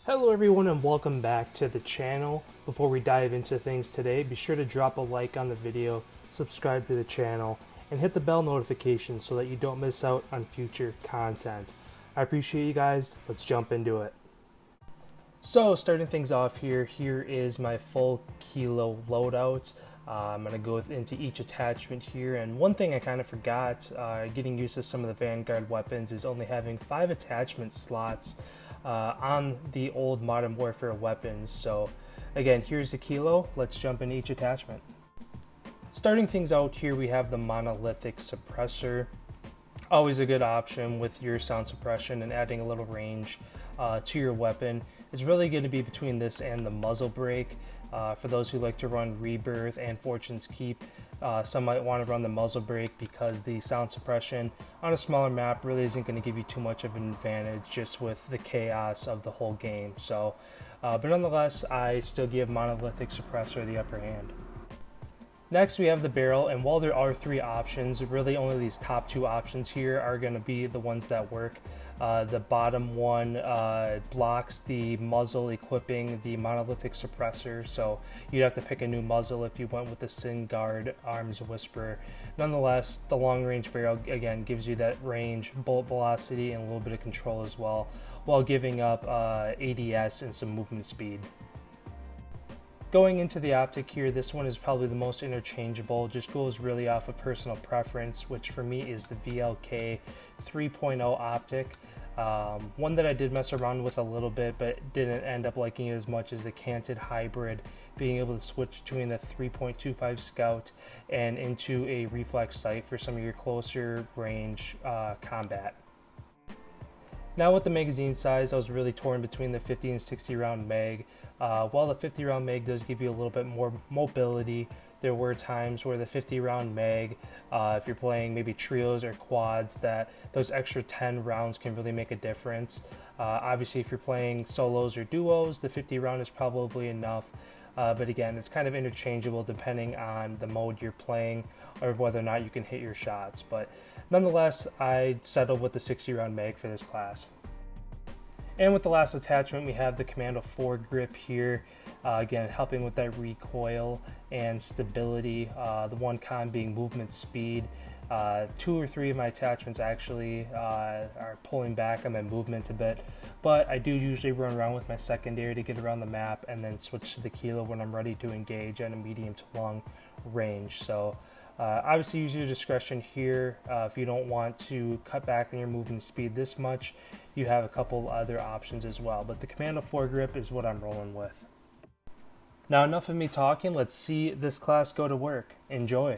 Hello everyone and welcome back to the channel. Before we dive into things today, be sure to drop a like on the video, subscribe to the channel, and hit the bell notification so that you don't miss out on future content. I appreciate you guys. Let's jump into it. So starting things off here is my full kilo loadout. I'm going to go into each attachment here, and one thing I kind of forgot getting used to some of the Vanguard weapons is only having 5 attachment slots on the old Modern Warfare weapons. So again, here's the kilo. Let's jump into each attachment. Starting things out here, we have the monolithic suppressor. Always a good option with your sound suppression and adding a little range to your weapon. It's really going to be between this and the muzzle brake. For those who like to run Rebirth and Fortune's Keep, some might want to run the muzzle brake because the sound suppression on a smaller map really isn't going to give you too much of an advantage just with the chaos of the whole game. So, but nonetheless, I still give monolithic suppressor the upper hand. Next, we have the barrel, and while there are 3 options, really only these top 2 options here are going to be the ones that work. The bottom one blocks the muzzle equipping the monolithic suppressor, so you'd have to pick a new muzzle if you went with the SynGuard Arms Whisperer. Nonetheless, the long-range barrel, again, gives you that range, bullet velocity, and a little bit of control as well, while giving up ADS and some movement speed. Going into the optic here, this one is probably the most interchangeable, just goes really off of personal preference, which for me is the VLK 3.0 optic. One that I did mess around with a little bit, but didn't end up liking it as much as the canted hybrid, being able to switch between the 3.25 Scout and into a reflex sight for some of your closer range combat. Now with the magazine size, I was really torn between the 50 and 60 round mag. While the 50 round mag does give you a little bit more mobility, there were times where the 50 round mag, if you're playing maybe trios or quads, that those extra 10 rounds can really make a difference. Obviously, if you're playing solos or duos, the 50 round is probably enough. But again, it's kind of interchangeable depending on the mode you're playing or whether or not you can hit your shots. But nonetheless, I settled with the 60 round mag for this class. And with the last attachment, we have the Commando foregrip here. Again, helping with that recoil and stability. The one con being movement speed. 2 or 3 of my attachments actually are pulling back on my movement a bit, but I do usually run around with my secondary to get around the map and then switch to the kilo when I'm ready to engage at a medium to long range. So obviously use your discretion here. If you don't want to cut back on your movement speed this much, you have a couple other options as well, but the Commando foregrip is what I'm rolling with. Now enough of me talking, let's see this class go to work. Enjoy.